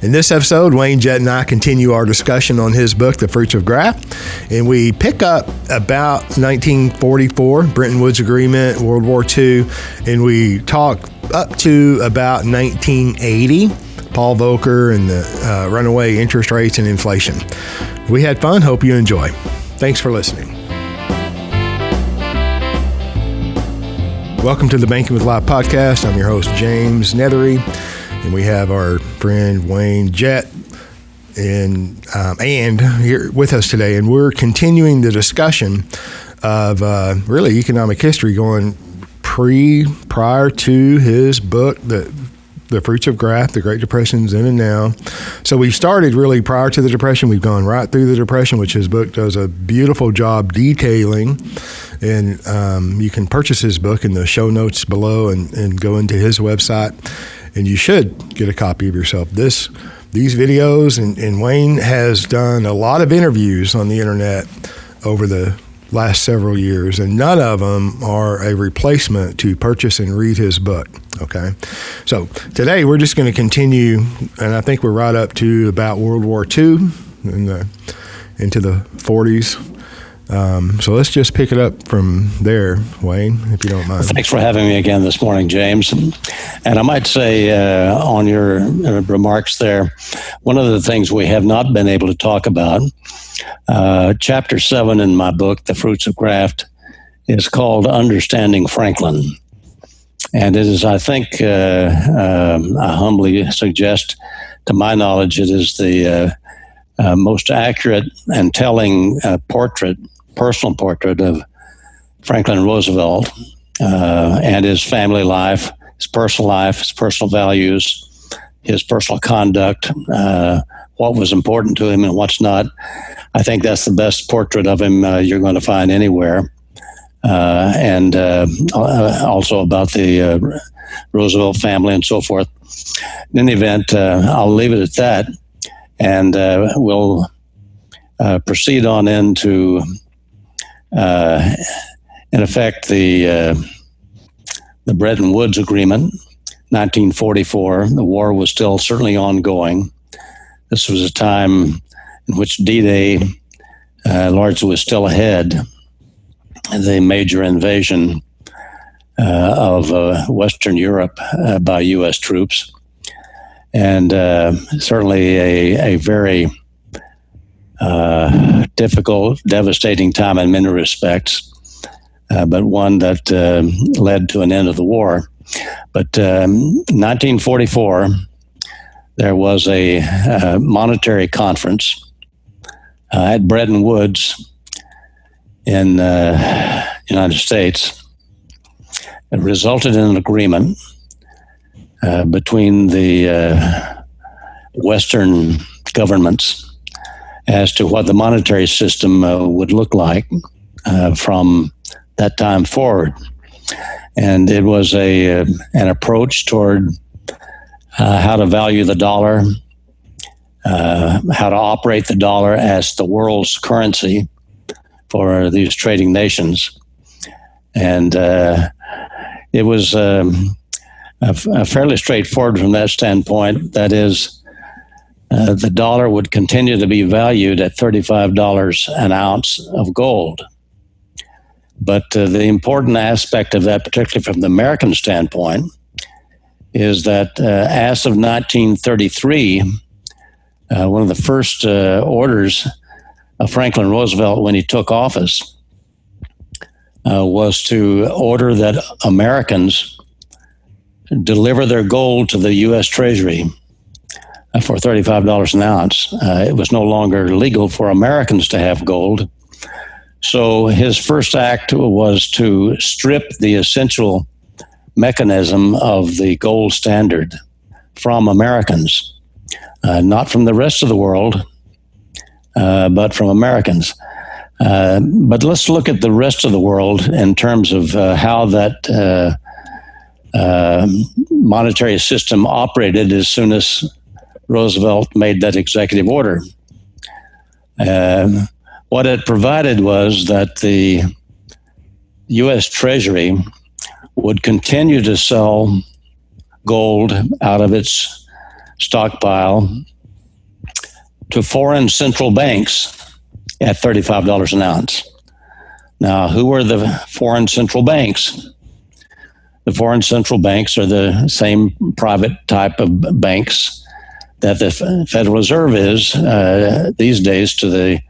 In this episode, Wayne Jett and I continue our discussion on his book, The Fruits of Graft, and we pick up about 1944, Bretton Woods Agreement, World War II, and we talk up to about 1980, Paul Volcker and the runaway interest rates and inflation. We had fun. Hope you enjoy. Thanks for listening. Welcome to the Banking with Live podcast. I'm your host, James Neathery, and we have our friend Wayne Jett and here with us today. And we're continuing the discussion of really economic history going prior to his book, The Fruits of Graft, The Great Depression's In and Now. So we started really prior to the Depression. We've gone right through the Depression, which his book does a beautiful job detailing. And you can purchase his book in the show notes below and go into his website. And you should get a copy of yourself. These videos, and Wayne has done a lot of interviews on the internet over the last several years, and none of them are a replacement to purchase and read his book. Okay, so today we're just going to continue, and I think we're right up to about World War II and into the 40s. So let's just pick it up from there, Wayne, if you don't mind. Thanks for having me again this morning, James. And I might say on your remarks there, one of the things we have not been able to talk about, Chapter 7 in my book, The Fruits of Graft, is called Understanding Franklin. And it is, I think, I humbly suggest, to my knowledge, it is the most accurate and telling personal portrait of Franklin Roosevelt and his family life, his personal values, his personal conduct, what was important to him and what's not. I think that's the best portrait of him you're going to find anywhere. And also about the Roosevelt family and so forth. In any event, I'll leave it at that, and we'll proceed on into, in effect, the Bretton Woods Agreement, 1944. The war was still certainly ongoing. This was a time in which D-Day largely was still ahead. The major invasion of Western Europe by U.S. troops, and certainly a very difficult, devastating time in many respects, but one that led to an end of the war. But 1944, there was a monetary conference at Bretton Woods in the United States. It resulted in an agreement between the Western governments as to what the monetary system would look like from that time forward. And it was an approach toward how to value the dollar, how to operate the dollar as the world's currency for these trading nations. And it was fairly straightforward from that standpoint. That is, the dollar would continue to be valued at $35 an ounce of gold. But the important aspect of that, particularly from the American standpoint, is that as of 1933, one of the first orders of Franklin Roosevelt when he took office was to order that Americans deliver their gold to the U.S. Treasury for $35 an ounce. It was no longer legal for Americans to have gold. So his first act was to strip the essential mechanism of the gold standard from Americans, not from the rest of the world, but from Americans. But let's look at the rest of the world in terms of how that monetary system operated as soon as Roosevelt made that executive order. What it provided was that the U.S. Treasury would continue to sell gold out of its stockpile to foreign central banks at $35 an ounce. Now, who are the foreign central banks? The foreign central banks are the same private type of banks that the Federal Reserve is these days, to the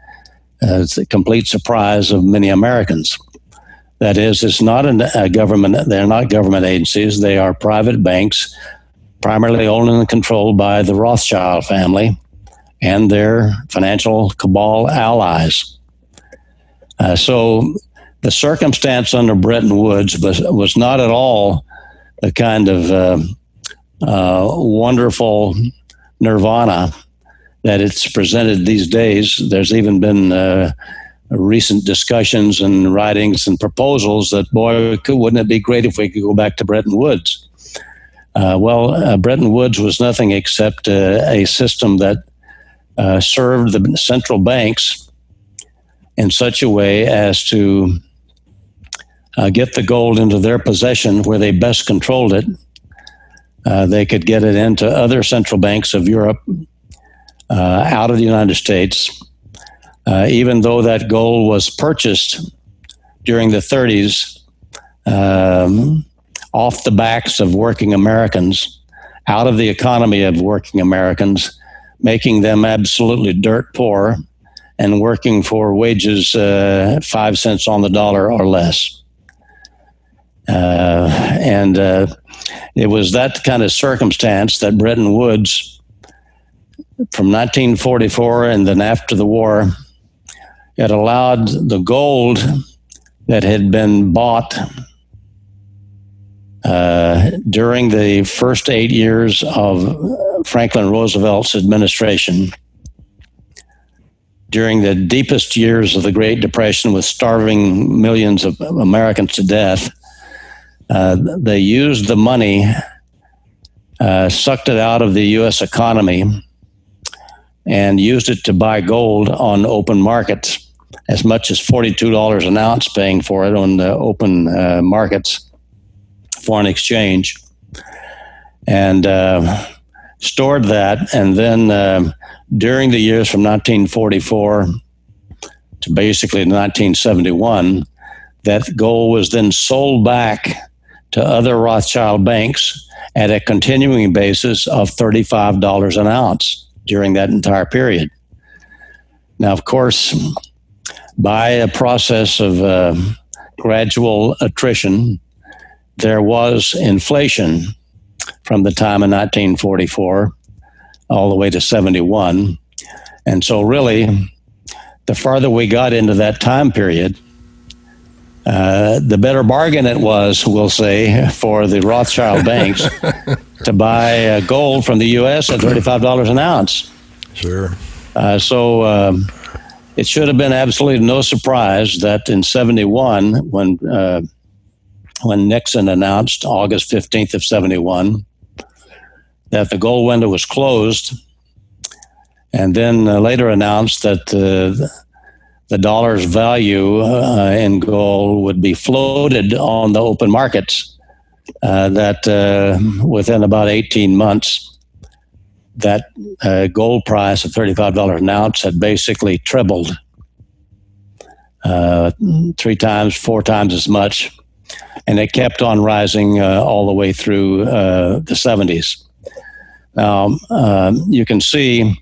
complete surprise of many Americans. That is, it's not a government, they're not government agencies, they are private banks, primarily owned and controlled by the Rothschild family and their financial cabal allies. So the circumstance under Bretton Woods was not at all the kind of wonderful nirvana that it's presented these days. There's even been recent discussions and writings and proposals that, boy, wouldn't it be great if we could go back to Bretton Woods? Bretton Woods was nothing except a system that served the central banks in such a way as to get the gold into their possession where they best controlled it. They could get it into other central banks of Europe, out of the United States, even though that gold was purchased during the 30s off the backs of working Americans, out of the economy of working Americans, making them absolutely dirt poor and working for wages 5 cents on the dollar or less. It was that kind of circumstance that Bretton Woods, from 1944 and then after the war, it allowed the gold that had been bought during the first 8 years of Franklin Roosevelt's administration, during the deepest years of the Great Depression with starving millions of Americans to death. They used the money, sucked it out of the U.S. economy, and used it to buy gold on open markets, as much as $42 an ounce paying for it on the open markets, foreign exchange, and stored that. And then during the years from 1944 to basically 1971, that gold was then sold back to other Rothschild banks at a continuing basis of $35 an ounce during that entire period. Now, of course, by a process of gradual attrition, there was inflation from the time of 1944 all the way to 71. And so really, the farther we got into that time period, the better bargain it was, we'll say, for the Rothschild banks to buy gold from the U.S. at $35 an ounce. Sure. So it should have been absolutely no surprise that in 71, when Nixon announced August 15th of 71, that the gold window was closed, and then later announced that the dollar's value in gold would be floated on the open markets, that within about 18 months, that gold price of $35 an ounce had basically tripled, 3 times, 4 times as much. And it kept on rising all the way through the 70s. Now, you can see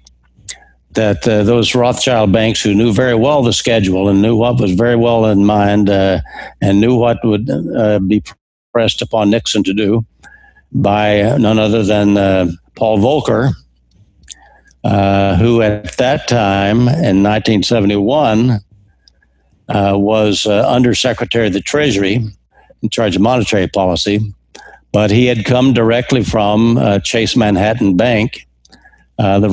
that those Rothschild banks, who knew very well the schedule and knew what was very well in mind and knew what would be pressed upon Nixon to do by none other than Paul Volcker, who at that time in 1971 was Undersecretary of the Treasury in charge of monetary policy, but he had come directly from Chase Manhattan Bank, the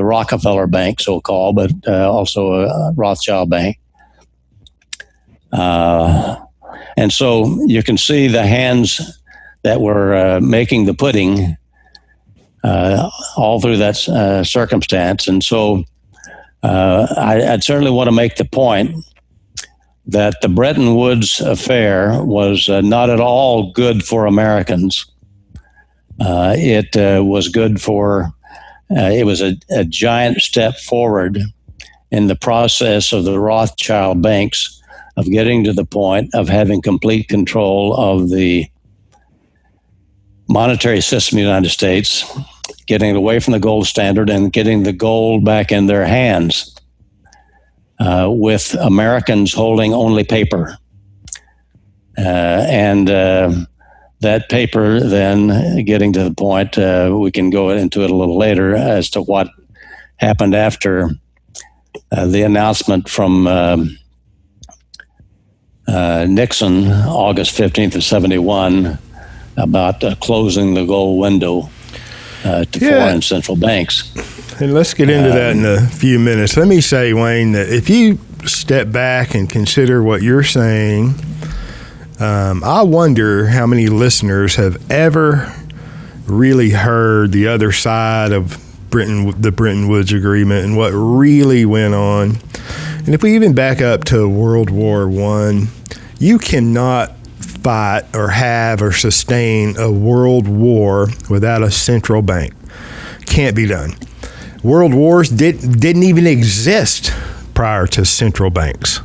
Rockefeller Bank, so-called, but also a Rothschild Bank. And so you can see the hands that were making the pudding all through that circumstance. And so I'd certainly want to make the point that the Bretton Woods affair was not at all good for Americans. It was good for it was a giant step forward in the process of the Rothschild banks of getting to the point of having complete control of the monetary system of the United States, getting it away from the gold standard and getting the gold back in their hands, with Americans holding only paper. And that paper then getting to the point, we can go into it a little later as to what happened after the announcement from Nixon, August 15th of 71, about closing the gold window to foreign central banks. And let's get into that in a few minutes. Let me say, Wayne, that if you step back and consider what you're saying, I wonder how many listeners have ever really heard the other side of the Bretton Woods Agreement and what really went on. And if we even back up to World War I, you cannot fight or have or sustain a world war without a central bank. Can't be done. World wars didn't even exist prior to central banks.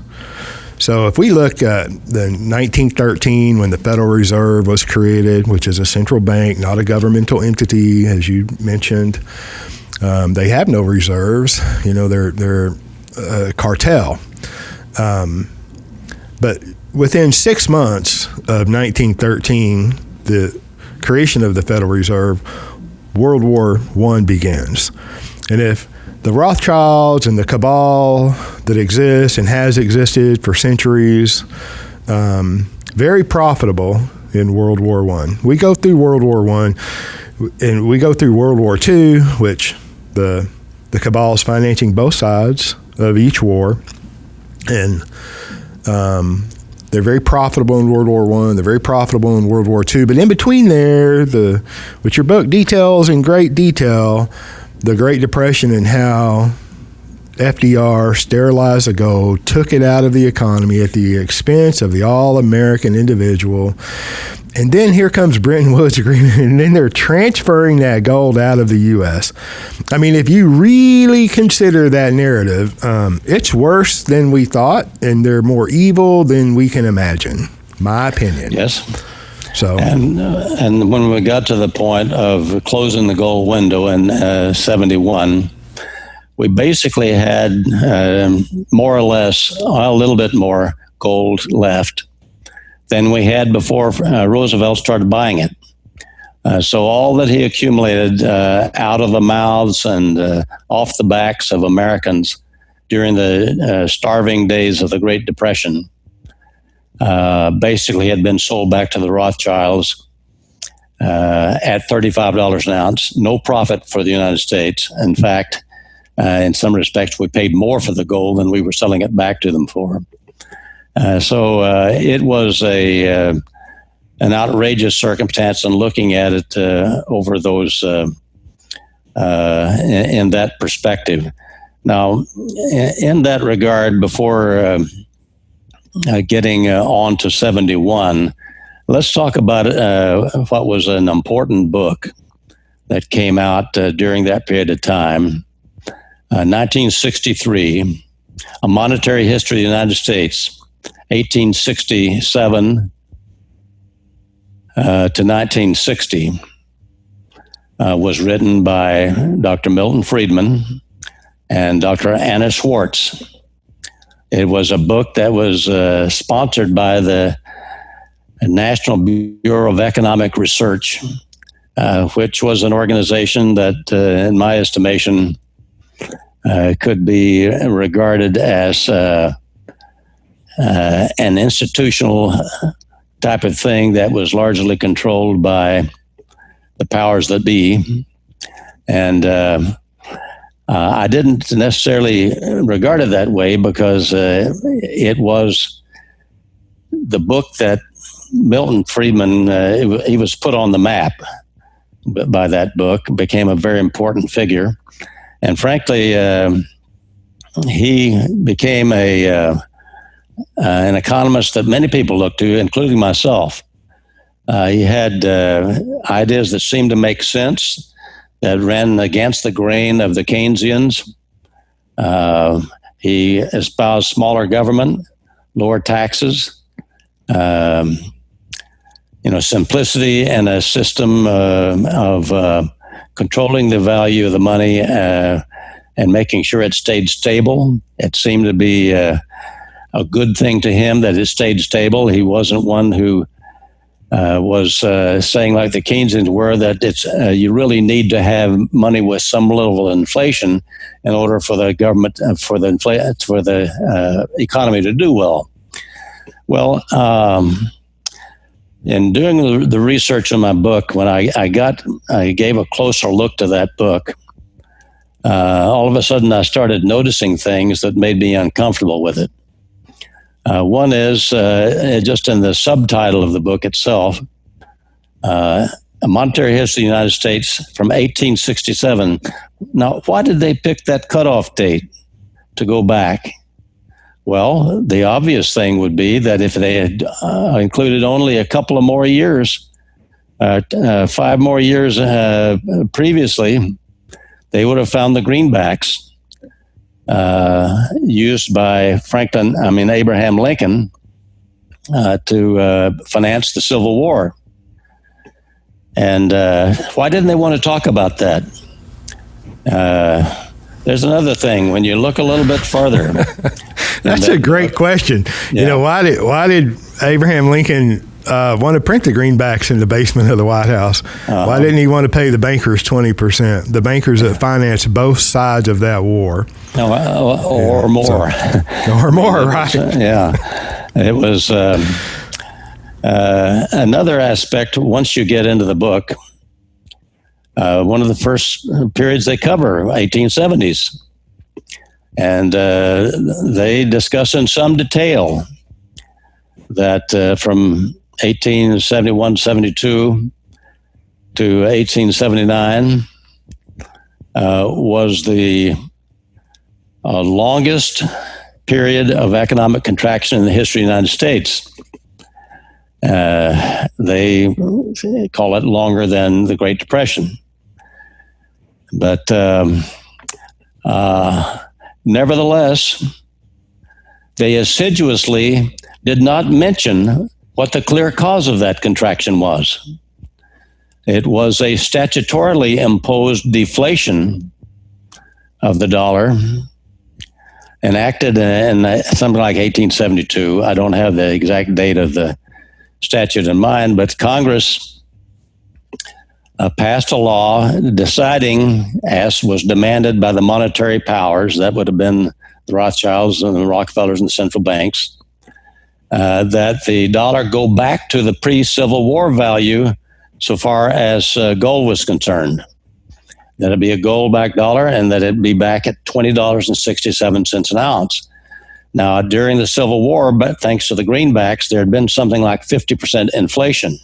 So if we look at the 1913, when the Federal Reserve was created, which is a central bank, not a governmental entity, as you mentioned, they have no reserves. You know, they're a cartel. But within 6 months of 1913, the creation of the Federal Reserve, World War I begins. And if the Rothschilds and the cabal that exists and has existed for centuries, very profitable in World War I. We go through World War I, and we go through World War II, which the cabal is financing both sides of each war, and they're very profitable in World War I. They're very profitable in World War II. But in between there, which your book details in great detail, the Great Depression and how FDR sterilized the gold, took it out of the economy at the expense of the all-American individual. And then here comes Bretton Woods Agreement, and then they're transferring that gold out of the U.S. I mean, if you really consider that narrative, it's worse than we thought, and they're more evil than we can imagine, my opinion. Yes. So and when we got to the point of closing the gold window in 71, we basically had more or less a little bit more gold left than we had before Roosevelt started buying it. So all that he accumulated out of the mouths and off the backs of Americans during the starving days of the Great Depression basically had been sold back to the Rothschilds at $35 an ounce. No profit for the United States. In fact, in some respects, we paid more for the gold than we were selling it back to them for. So it was an outrageous circumstance, and looking at it over those in that perspective. Now, in that regard, before getting on to 71, let's talk about what was an important book that came out during that period of time. 1963, A Monetary History of the United States, 1867 to 1960, was written by Dr. Milton Friedman and Dr. Anna Schwartz. It was a book that was sponsored by the National Bureau of Economic Research, which was an organization that, in my estimation, could be regarded as an institutional type of thing that was largely controlled by the powers that be. And I didn't necessarily regard it that way because it was the book that Milton Friedman, he was put on the map by that book, became a very important figure. And frankly, he became an economist that many people looked to, including myself. He had ideas that seemed to make sense, that ran against the grain of the Keynesians. He espoused smaller government, lower taxes, simplicity, and a system of controlling the value of the money and making sure it stayed stable. It seemed to be a good thing to him that it stayed stable. He wasn't one who was saying, like the Keynesians were, that it's you really need to have money with some level of inflation in order for the government for the economy to do well. Well, in doing the research in my book, when I gave a closer look to that book, all of a sudden I started noticing things that made me uncomfortable with it. One is just in the subtitle of the book itself, A Monetary History of the United States from 1867. Now, why did they pick that cutoff date to go back? Well, the obvious thing would be that if they had included only a couple of more years, 5 more years previously, they would have found the greenbacks used by Abraham Lincoln to finance the Civil War. And why didn't they want to talk about that? There's another thing. When you look a little bit further, that's a great question. Yeah. Why did Abraham Lincoln want to print the greenbacks in the basement of the White House? Why didn't he want to pay the bankers 20%? The bankers that financed both sides of that war, or more, or more, right? Yeah, it was another aspect. Once you get into the book, one of the first periods they cover, 1870s, and they discuss in some detail that from 1871-72 to 1879 was the longest period of economic contraction in the history of the United States. They call it longer than the Great Depression. But nevertheless, they assiduously did not mention what the clear cause of that contraction was. It was a statutorily imposed deflation of the dollar enacted in something like 1872. I don't have the exact date of the statute in mind, but Congress passed a law deciding, as was demanded by the monetary powers, that would have been the Rothschilds and the Rockefellers and the central banks, that the dollar go back to the pre-Civil War value so far as gold was concerned. That it'd be a gold-backed dollar and that it'd be back at $20.67 an ounce. Now, during the Civil War, but thanks to the greenbacks, there had been something like 50% inflation.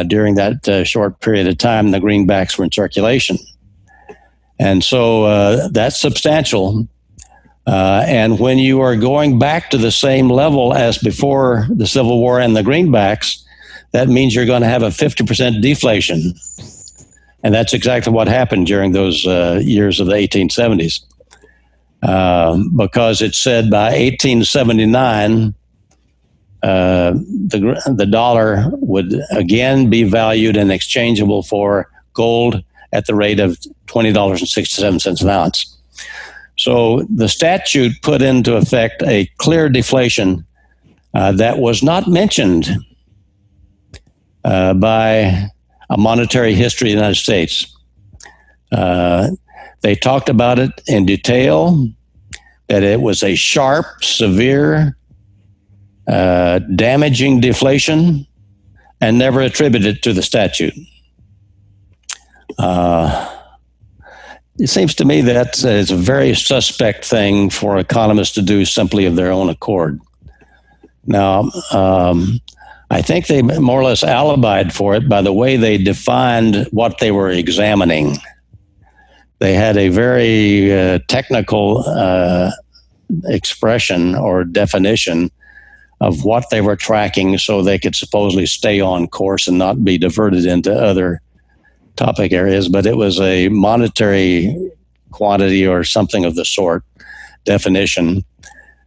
During that short period of time, the greenbacks were in circulation. And so that's substantial. And when you are going back to the same level as before the Civil War and the greenbacks, that means you're going to have a 50% deflation. And that's exactly what happened during those years of the 1870s. Because it said by 1879, the dollar would again be valued and exchangeable for gold at the rate of $20.67 an ounce. So the statute put into effect a clear deflation that was not mentioned by a monetary history of the United States. They talked about it in detail, that it was a sharp, severe, damaging deflation, and never attributed to the statute. It seems to me that it's a very suspect thing for economists to do simply of their own accord. Now, I think they more or less alibied for it by the way they defined what they were examining. They had a very technical expression or definition of what they were tracking so they could supposedly stay on course and not be diverted into other topic areas, but it was a monetary quantity or something of the sort definition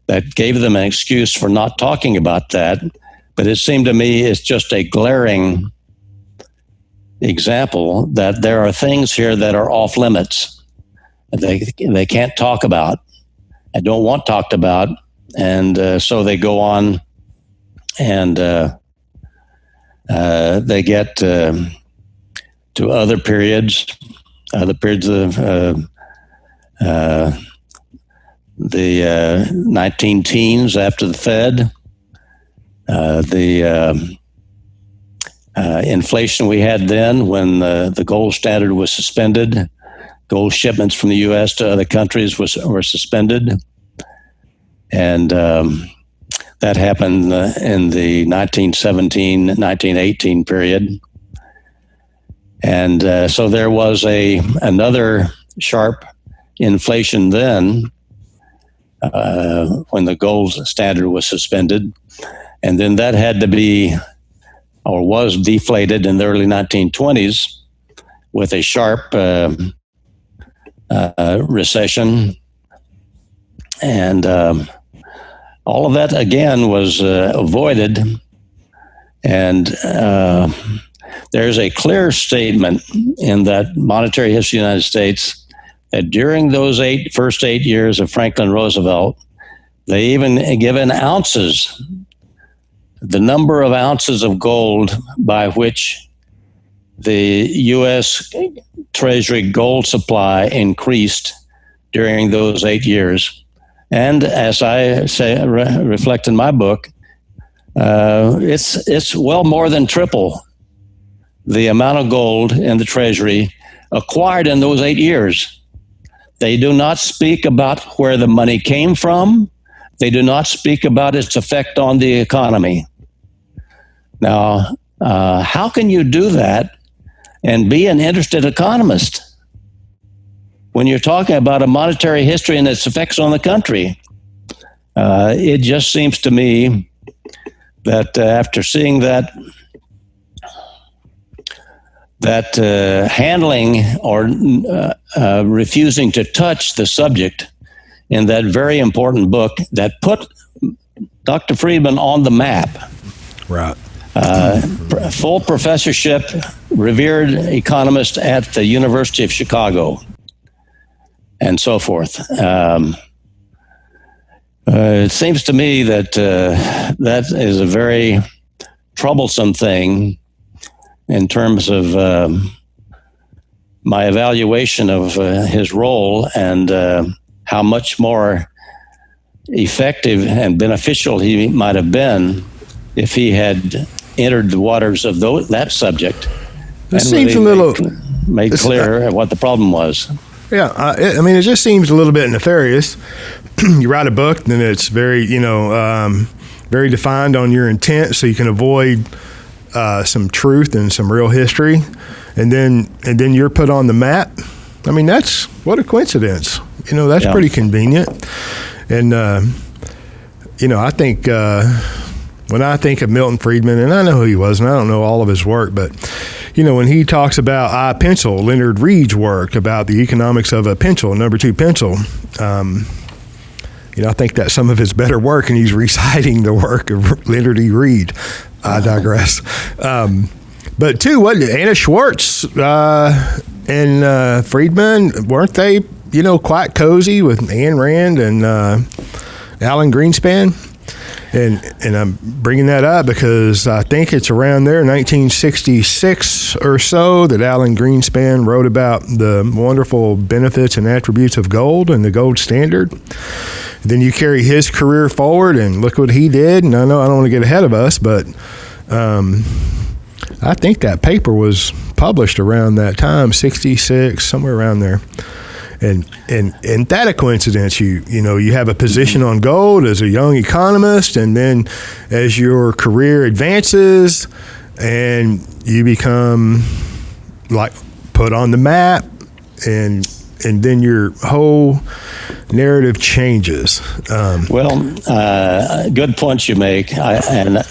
that gave them an excuse for not talking about that. But it seemed to me it's just a glaring example that there are things here that are off limits. They can't talk about and don't want talked about. And so they go on and they get to other periods of the 19 teens after the Fed, the inflation we had then when the gold standard was suspended. Gold shipments from the U.S. to other countries were suspended. And that happened in the 1917, 1918 period. And so there was another sharp inflation then when the gold standard was suspended. And then that had to be, or was deflated in the early 1920s with a sharp recession. And all of that, again, was avoided. And there's a clear statement in that monetary history of the United States that during those first 8 years of Franklin Roosevelt, they even given ounces, the number of ounces of gold by which the U.S. Treasury gold supply increased during those 8 years. And as I say, reflect in my book, it's well more than triple the amount of gold in the Treasury acquired in those 8 years. They do not speak about where the money came from. They do not speak about its effect on the economy. Now, how can you do that and be an interested economist when you're talking about a monetary history and its effects on the country? It just seems to me that after seeing that handling or refusing to touch the subject in that very important book that put Dr. Friedman on the map. Right. Full professorship, revered economist at the University of Chicago, and so forth. It seems to me that that is a very troublesome thing in terms of my evaluation of his role and how much more effective and beneficial he might have been if he had entered the waters of that subject. It seems a little made clear what the problem was. Yeah, I mean, it just seems a little bit nefarious. You write a book, then it's very, very defined on your intent, so you can avoid some truth and some real history, and then you're put on the map. I mean, that's what a coincidence. That's pretty convenient. And I think when I think of Milton Friedman, and I know who he was, and I don't know all of his work, but when he talks about I pencil, Leonard Read's work about the economics of a pencil, number 2 pencil. I think that's some of his better work, and he's reciting the work of Leonard E. Read. I digress. But too, Anna Schwartz and Friedman, weren't they, quite cozy with Ayn Rand and Alan Greenspan? And I'm bringing that up because I think it's around there, 1966 or so, that Alan Greenspan wrote about the wonderful benefits and attributes of gold and the gold standard. Then you carry his career forward, and look what he did. And I know I don't want to get ahead of us, but I think that paper was published around that time, 66, somewhere around there. And that a coincidence? You have a position on gold as a young economist, and then as your career advances, and you become like put on the map, and then your whole narrative changes. Good points you make. I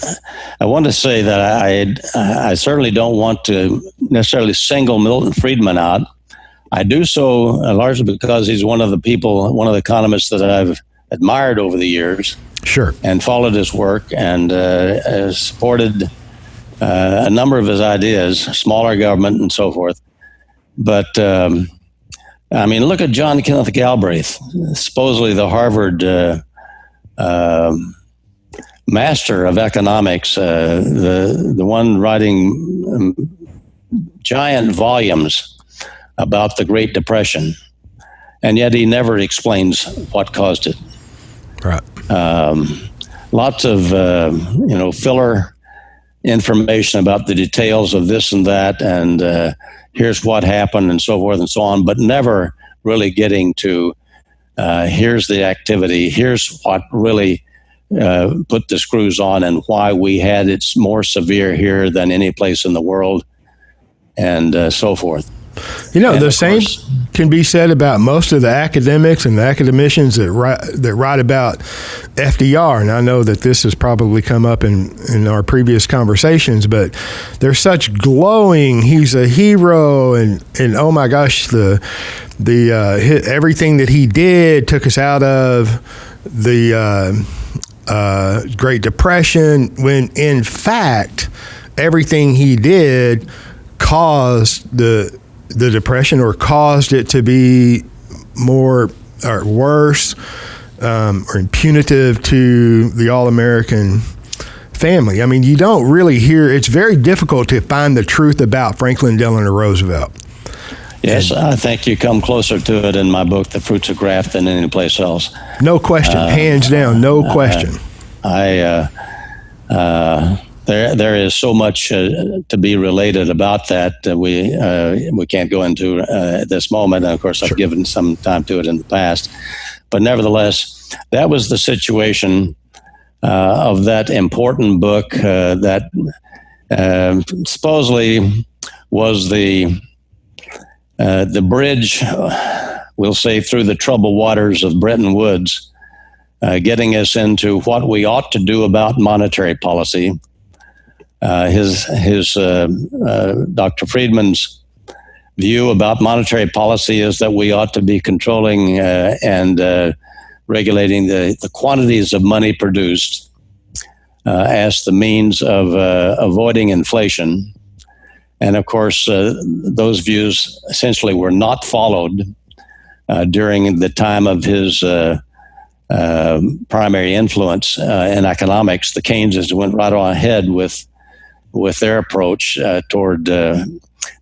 want to say that I certainly don't want to necessarily single Milton Friedman out. I do so largely because he's one of the economists that I've admired over the years. Sure. And followed his work and supported a number of his ideas, smaller government and so forth. But, look at John Kenneth Galbraith, supposedly the Harvard master of economics, the one writing giant volumes about the Great Depression, and yet he never explains what caused it. Right. Lots of filler information about the details of this and that, and here's what happened, and so forth and so on, but never really getting to here's the activity, here's what really put the screws on, and why we had it more severe here than any place in the world, and so forth. The same can be said about most of the academics and the academicians that write about FDR. And I know that this has probably come up in our previous conversations, but they're such glowing, he's a hero, and oh my gosh, the everything that he did took us out of the Great Depression, when in fact everything he did caused the Depression, or caused it to be more or worse or punitive to the all-American family. I mean, you don't really hear, it's very difficult to find the truth about Franklin Delano Roosevelt. Yes, I think you come closer to it in my book, The Fruits of Graft, than any place else. No question, hands down, no question. There is so much to be related about that we can't go into at this moment. And of course, I've given some time to it in the past. But nevertheless, that was the situation of that important book that supposedly was the bridge, we'll say, through the troubled waters of Bretton Woods, getting us into what we ought to do about monetary policy. Dr. Friedman's view about monetary policy is that we ought to be controlling and regulating the quantities of money produced as the means of avoiding inflation. And of course, those views essentially were not followed during the time of his primary influence in economics. The Keynesians went right on ahead with their approach toward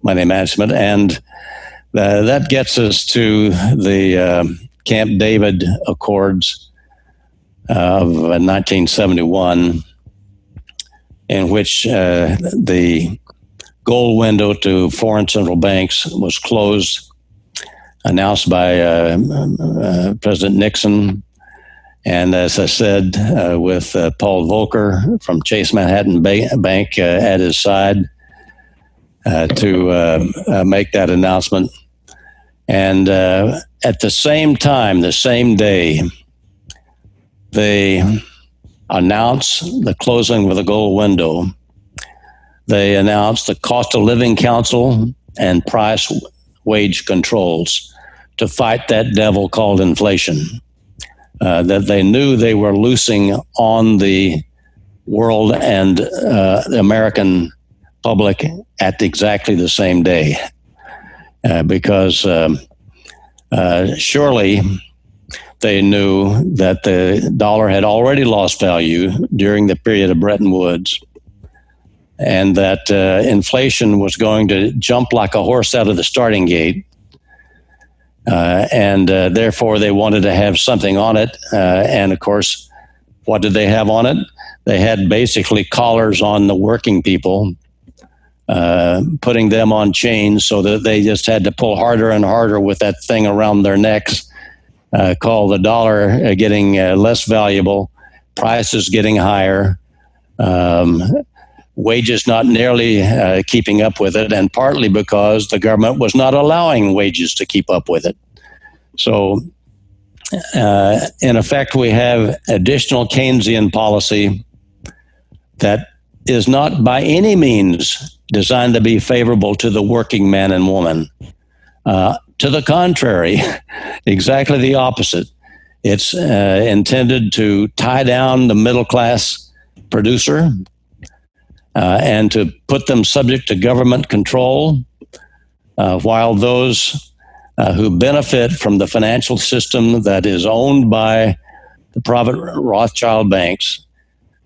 money management. And that gets us to the Camp David Accords of 1971, in which the gold window to foreign central banks was closed, announced by President Nixon. And as I said, with Paul Volcker from Chase Manhattan Bank at his side to make that announcement. And at the same time, the same day, they announced the closing of the gold window. They announced the cost of living council and price wage controls to fight that devil called inflation. That they knew they were losing on the world and the American public at exactly the same day. Because surely they knew that the dollar had already lost value during the period of Bretton Woods, and that inflation was going to jump like a horse out of the starting gate. And therefore, they wanted to have something on it. And of course, what did they have on it? They had basically collars on the working people, putting them on chains so that they just had to pull harder and harder with that thing around their necks, called the dollar getting less valuable, prices getting higher, wages not nearly keeping up with it, and partly because the government was not allowing wages to keep up with it. So in effect, we have additional Keynesian policy that is not by any means designed to be favorable to the working man and woman. To the contrary, exactly the opposite. It's intended to tie down the middle class producer and to put them subject to government control, while those who benefit from the financial system that is owned by the private Rothschild banks,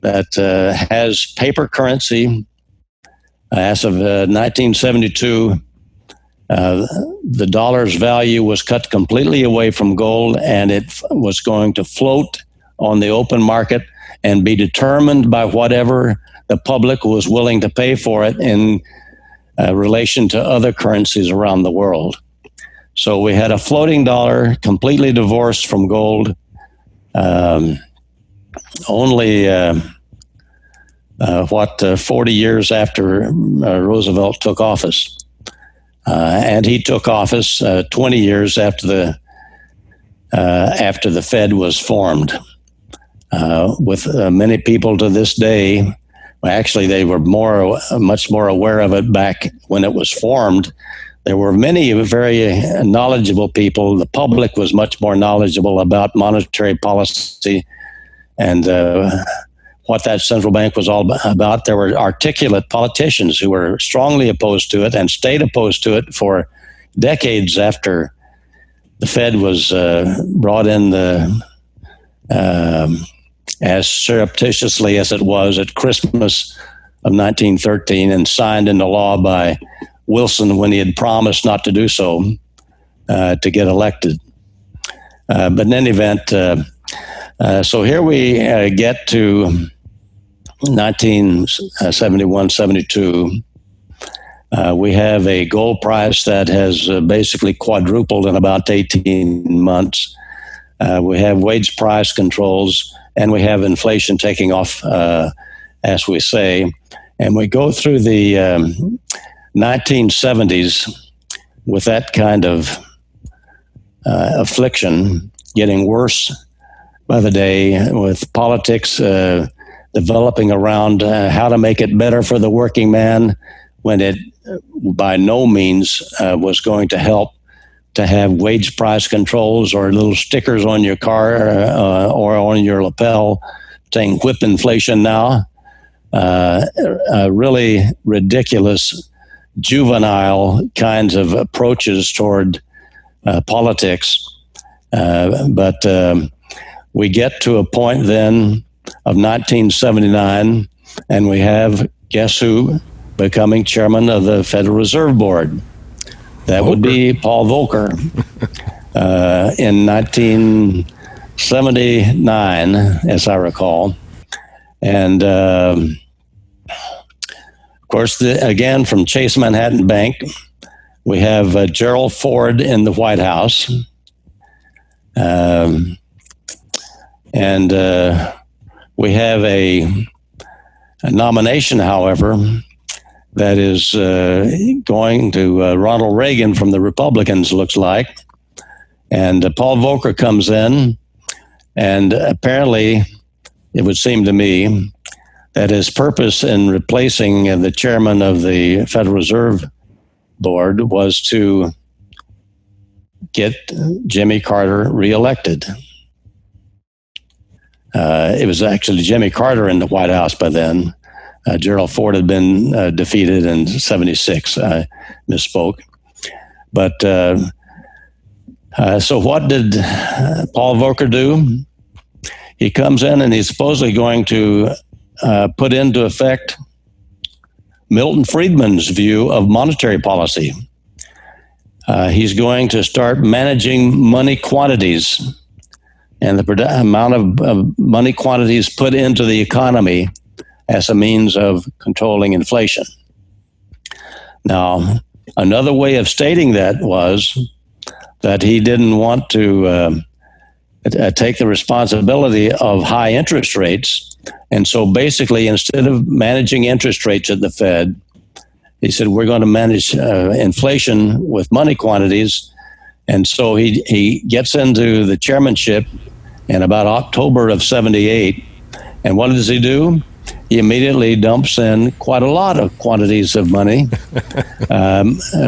that has paper currency. As of 1972, the dollar's value was cut completely away from gold, and it was going to float on the open market and be determined by whatever the public was willing to pay for it in relation to other currencies around the world. So we had a floating dollar completely divorced from gold. Only 40 years after Roosevelt took office. And he took office 20 years after the Fed was formed. With many people to this day, actually they were much more aware of it back when it was formed. There were many very knowledgeable people. The public was much more knowledgeable about monetary policy and what that central bank was all about. There were articulate politicians who were strongly opposed to it and stayed opposed to it for decades after the Fed was brought in as surreptitiously as it was at Christmas of 1913 and signed into law by Wilson when he had promised not to do so to get elected. But in any event, so here we get to 1971-72. We have a gold price that has basically quadrupled in about 18 months. We have wage price controls, and we have inflation taking off, as we say. And we go through the 1970s with that kind of affliction getting worse by the day, with politics developing around how to make it better for the working man, when it by no means was going to help to have wage price controls or little stickers on your car or on your lapel saying "whip inflation now." Really ridiculous, juvenile kinds of approaches toward politics. But we get to a point then of 1979, and we have, guess who, becoming chairman of the Federal Reserve Board. That would be Paul Volcker in 1979, as I recall. And of course, again, from Chase Manhattan Bank, we have Gerald Ford in the White House. And we have a nomination, however, that is going to Ronald Reagan from the Republicans, looks like. And Paul Volcker comes in, and apparently, it would seem to me that his purpose in replacing the chairman of the Federal Reserve Board was to get Jimmy Carter reelected. It was actually Jimmy Carter in the White House by then. Gerald Ford had been defeated in 76. I misspoke. But so what did Paul Volcker do? He comes in and he's supposedly going to put into effect Milton Friedman's view of monetary policy. He's going to start managing money quantities and the amount of money quantities put into the economy as a means of controlling inflation. Now, another way of stating that was that he didn't want to take the responsibility of high interest rates. And so basically, instead of managing interest rates at the Fed, he said, we're going to manage inflation with money quantities. And so he gets into the chairmanship in about October of 78. And what does he do? He immediately dumps in quite a lot of quantities of money,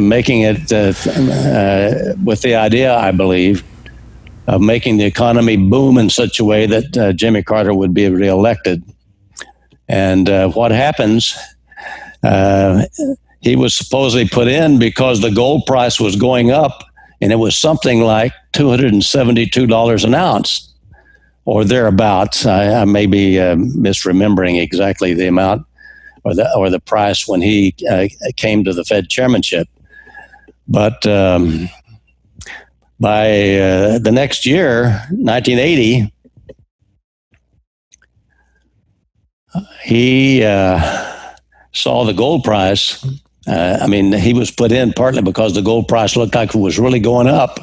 making it with the idea, I believe, of making the economy boom in such a way that Jimmy Carter would be reelected. And what happens, he was supposedly put in because the gold price was going up, and it was something like $272 an ounce or thereabouts. I may be misremembering exactly the amount or the price when he came to the Fed chairmanship. But by the next year, 1980, he saw the gold price. He was put in partly because the gold price looked like it was really going up,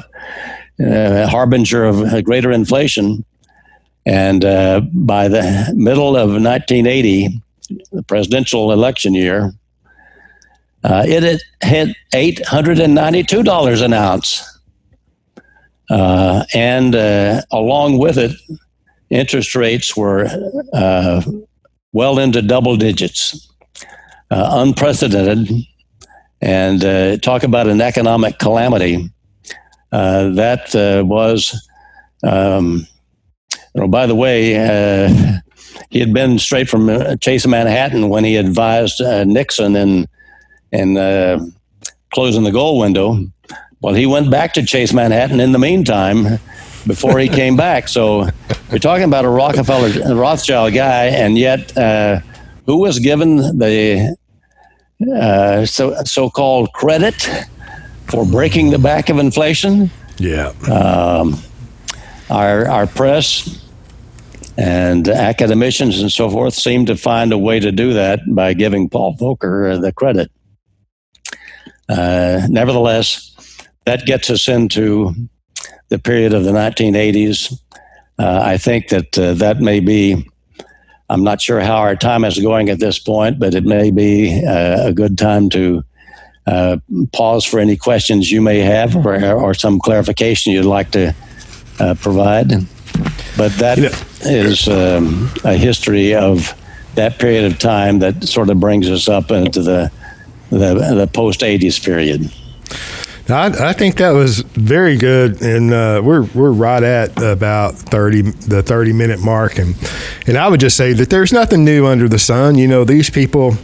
a harbinger of greater inflation. And by the middle of 1980, the presidential election year, it had hit $892 an ounce. And along with it, interest rates were well into double digits, unprecedented. And talk about an economic calamity. That was... by the way, he had been straight from Chase Manhattan when he advised Nixon in closing the gold window. Well, he went back to Chase Manhattan in the meantime before he came back. So we're talking about a Rothschild guy, and yet who was given the so-called credit for breaking the back of inflation? Yeah. Our press and academicians and so forth seem to find a way to do that by giving Paul Volcker the credit. Nevertheless, that gets us into the period of the 1980s. I think that may be, I'm not sure how our time is going at this point, but it may be a good time to pause for any questions you may have or some clarification you'd like to provide. But that is a history of that period of time that sort of brings us up into the post-80s period. I think that was very good, and we're right at about the 30-minute mark, and I would just say that there's nothing new under the sun. These people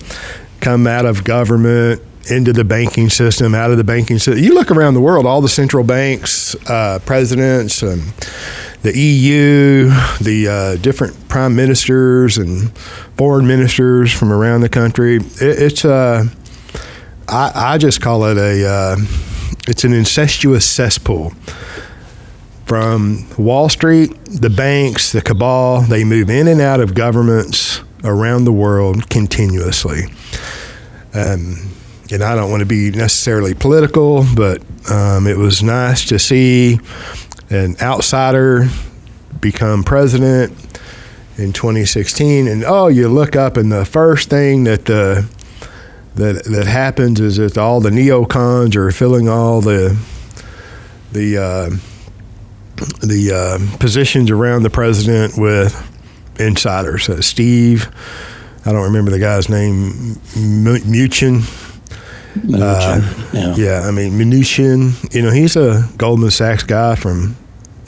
come out of government into the banking system, out of the banking system. You look around the world, all the central banks, presidents, the EU, the different prime ministers and foreign ministers from around the country. I just call it it's an incestuous cesspool. From Wall Street, the banks, the cabal, they move in and out of governments around the world continuously. And I don't want to be necessarily political, but it was nice to see an outsider become president in 2016. And you look up, and the first thing that happens is that all the neocons are filling all the positions around the president with insiders. Steve, I don't remember the guy's name, Mnuchin. Mnuchin. He's a Goldman Sachs guy from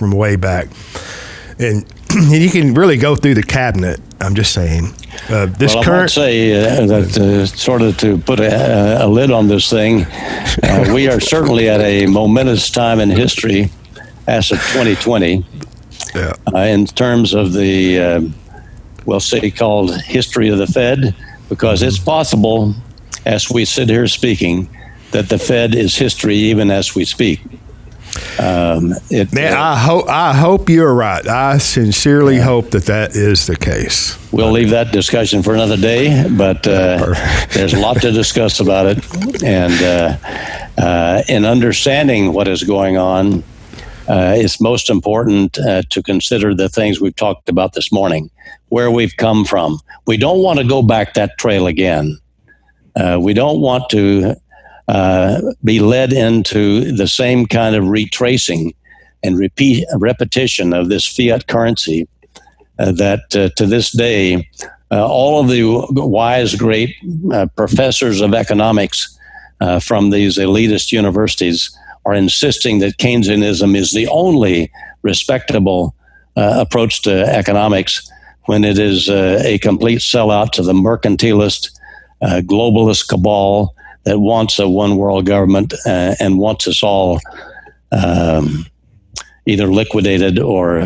way back, and you can really go through the cabinet. I'm just saying. I might say that sort of to put a lid on this thing, we are certainly at a momentous time in history as of 2020. Yeah. In terms of the, we'll say, called history of the Fed, because it's possible, as we sit here speaking, that the Fed is history even as we speak. I hope you're right. I sincerely hope that is the case. We'll leave that discussion for another day, but there's a lot to discuss about it. And in understanding what is going on, it's most important to consider the things we've talked about this morning, where we've come from. We don't want to go back that trail again. We don't want to be led into the same kind of retracing and repetition of this fiat currency that to this day, all of the wise, great professors of economics from these elitist universities are insisting that Keynesianism is the only respectable approach to economics, when it is a complete sellout to the mercantilist, globalist cabal that wants a one world government and wants us all either liquidated or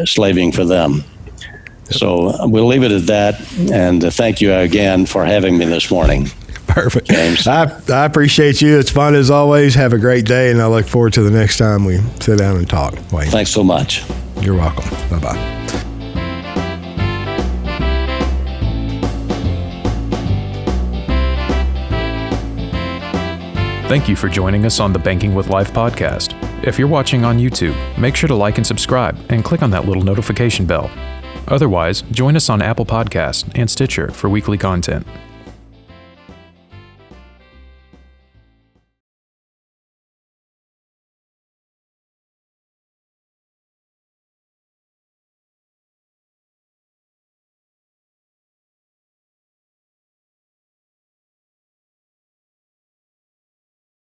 slaving for them. So we'll leave it at that, and thank you again for having me this morning. Perfect. James. I appreciate you. It's fun as always. Have a great day, and I look forward to the next time we sit down and talk, Wayne. Thanks so much. You're welcome. Bye-bye. Thank you for joining us on the Banking with Life podcast. If you're watching on YouTube, make sure to like and subscribe and click on that little notification bell. Otherwise, join us on Apple Podcasts and Stitcher for weekly content.